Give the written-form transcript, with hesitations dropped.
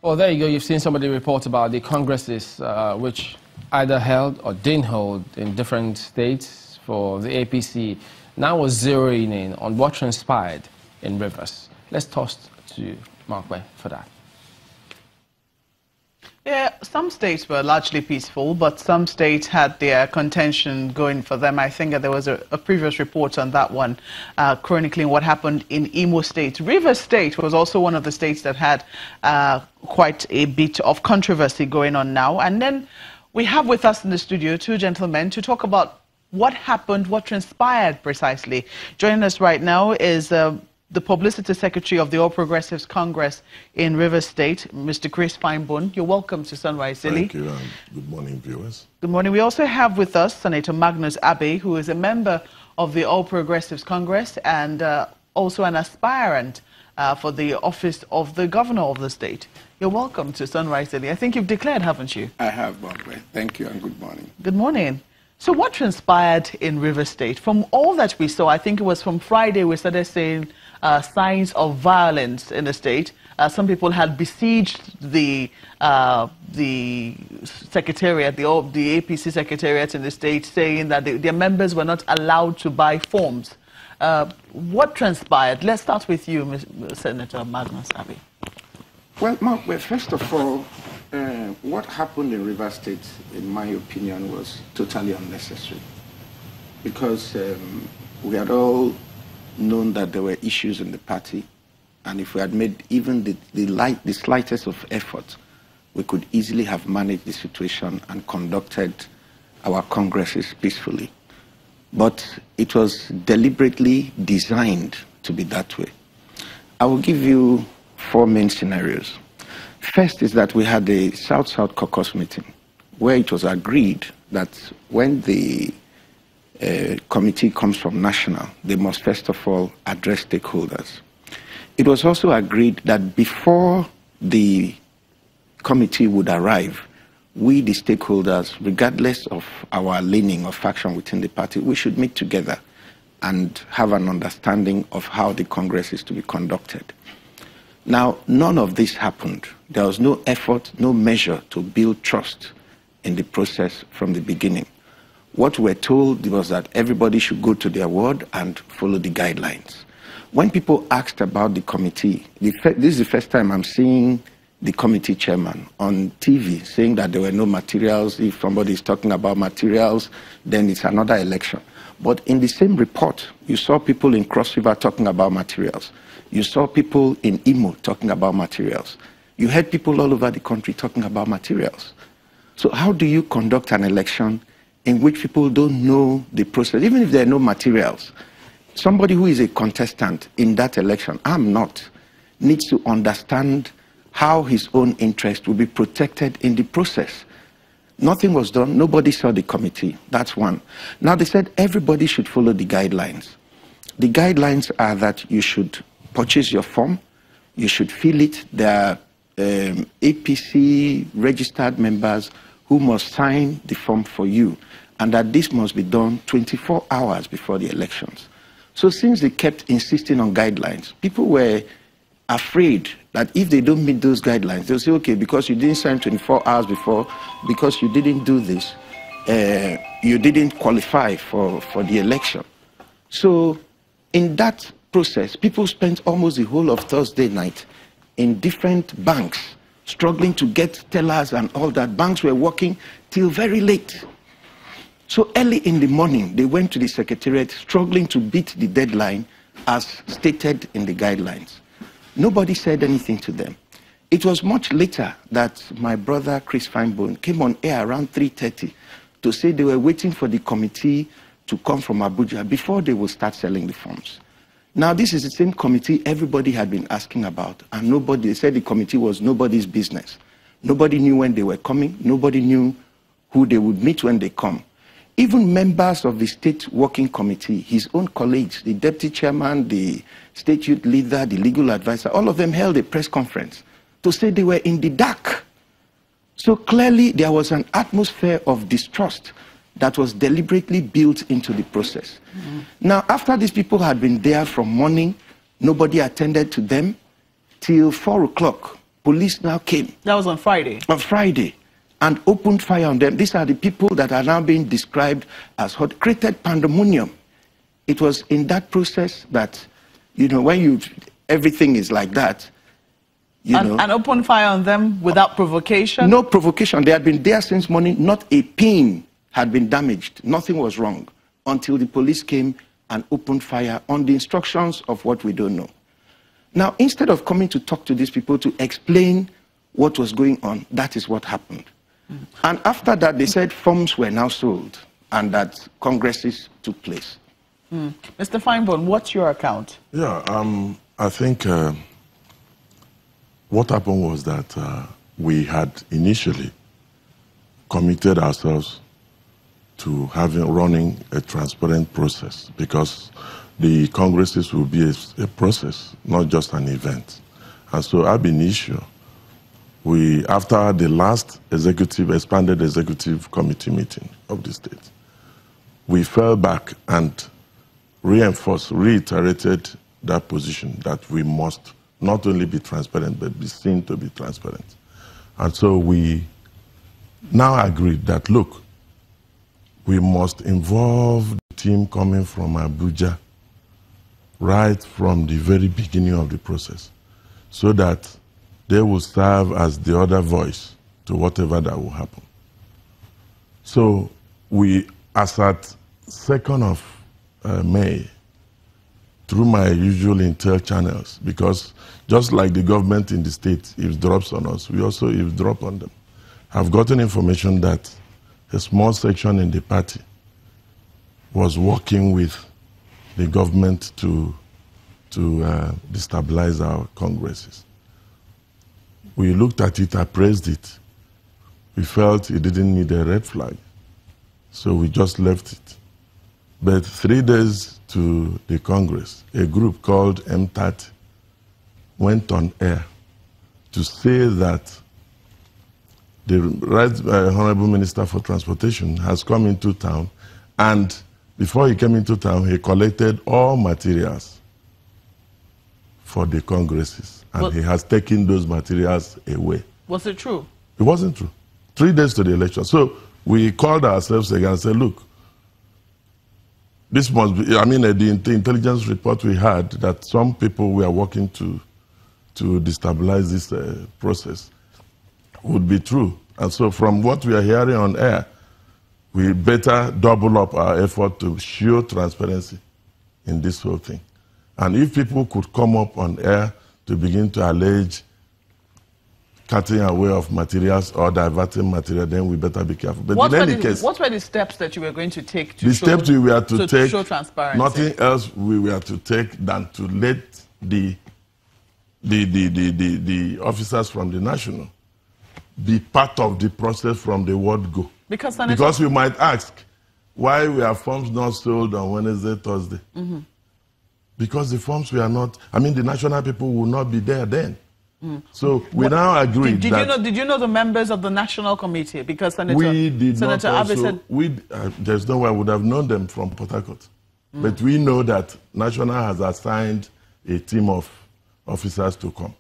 Well, there you go. You've seen somebody report about the congresses which either held or didn't hold in different states for the APC. Now we're zeroing in on what transpired in Rivers. Let's toss to Mark for that. Yeah, some states were largely peaceful, but some states had their contention going for them. I think that there was a previous report on that one, chronicling what happened in Imo State. Rivers State was also one of the states that had quite a bit of controversy going on now. And then we have with us in the studio two gentlemen to talk about what happened, what transpired precisely. Joining us right now is the Publicity Secretary of the All Progressives Congress in Rivers State, Mr. Chris Finebone. You're welcome to Sunrise Daily. Thank you, and good morning, viewers. Good morning. We also have with us Senator Magnus, who is a member of the All Progressives Congress and also an aspirant for the office of the governor of the state. You're welcome to Sunrise Daily. I think you've declared, haven't you? I have, Bombay. Thank you and good morning. Good morning. So what transpired in Rivers State? From all that we saw, I think it was from Friday we started seeing signs of violence in the state. Some people had besieged the secretariat, the APC secretariat in the state, saying that their members were not allowed to buy forms. What transpired? Let's start with you, Senator Magnus. Well, Mark, first of all, what happened in Rivers State, in my opinion, was totally unnecessary. Because we had all known that there were issues in the party, and if we had made even the slightest of effort, we could easily have managed the situation and conducted our congresses peacefully. But it was deliberately designed to be that way. I will give you 4 main scenarios. First is that we had a South-South caucus meeting where it was agreed that when the committee comes from national, they must first of all address stakeholders. It was also agreed that before the committee would arrive, we, the stakeholders, regardless of our leaning or faction within the party, we should meet together and have an understanding of how the Congress is to be conducted. Now, none of this happened. There was no effort, no measure to build trust in the process from the beginning. What we're told was that everybody should go to their ward and follow the guidelines. When people asked about the committee, this is the first time I'm seeing the committee chairman on TV saying that there were no materials. If somebody is talking about materials, then it's another election. But in the same report, you saw people in Cross River talking about materials. You saw people in Imo talking about materials. You heard people all over the country talking about materials. So how do you conduct an election in which people don't know the process? Even if there are no materials, somebody who is a contestant in that election, I'm not, needs to understand how his own interest will be protected in the process. Nothing was done. Nobody saw the committee. That's one. Now they said everybody should follow the guidelines. The guidelines are that you should purchase your form, you should fill it. There are APC registered members who must sign the form for you, and that this must be done 24 hours before the elections. So since they kept insisting on guidelines, people were afraid that if they don't meet those guidelines, they'll say, okay, because you didn't sign 24 hours before, because you didn't do this, you didn't qualify for the election. So in that process, people spent almost the whole of Thursday night in different banks, struggling to get tellers and all that. Banks were working till very late. So early in the morning, they went to the secretariat, struggling to beat the deadline as stated in the guidelines. Nobody said anything to them. It was much later that my brother Chris Finebone came on air around 3:30 to say they were waiting for the committee to come from Abuja before they would start selling the forms. Now, this is the same committee everybody had been asking about, and they said the committee was nobody's business. Nobody knew when they were coming. Nobody knew who they would meet when they come. Even members of the state working committee, his own colleagues, the deputy chairman, the state youth leader, the legal advisor, all of them held a press conference to say they were in the dark. So clearly there was an atmosphere of distrust that was deliberately built into the process. Now, after these people had been there from morning, nobody attended to them, till 4 o'clock, police now came. That was on Friday. On Friday. And opened fire on them. These are the people that are now being described as hot, created pandemonium. It was in that process that, you know, when everything is like that, and open fire on them without provocation? No provocation. They had been there since morning. Not a pin had been damaged. Nothing was wrong until the police came and opened fire on the instructions of what we don't know. Now, instead of coming to talk to these people to explain what was going on, that is what happened. And after that, they said forms were now sold and that congresses took place. Mr. Finebone, what's your account? Yeah, I think what happened was that we had initially committed ourselves to running a transparent process, because the congresses will be a process, not just an event. And so ab initio, after the last expanded executive committee meeting of the state, we fell back and reiterated that position that we must not only be transparent, but be seen to be transparent. And so we now agreed that, look, we must involve the team coming from Abuja right from the very beginning of the process, so that they will serve as the other voice to whatever that will happen. So we, as at 2nd of May, through my usual intel channels, because just like the government in the state eavesdrops on us, we also eavesdrop on them, have gotten information that a small section in the party was working with the government to destabilize our congresses. We looked at it, appraised it. We felt it didn't need a red flag, so we just left it. But 3 days to the Congress, a group called M30 went on air to say that the Right Honorable Minister for Transportation has come into town, and before he came into town, he collected all materials for the congresses, and he has taken those materials away. Was it true? It wasn't true. 3 days to the election. So we called ourselves again and said, look, this must be, I mean, the intelligence report we had that some people were working to destabilize this process would be true. And so from what we are hearing on air, we better double up our effort to show transparency in this whole thing. And if people could come up on air to begin to allege cutting away of materials or diverting material, then we better be careful. But what in any case, what were the steps that you were going to take to steps we were to take, show transparency? Nothing else we were to take than to let the officers from the national be part of the process from the word go. Because you might ask, why were forms not sold on Wednesday, Thursday? Because the forms were not, I mean, the national people will not be there then. So we now agree that... Did you know the members of the National Committee? Because Senator Abbey said... there's no way I would have known them from Port Harcourt. But we know that National has assigned a team of officers to come.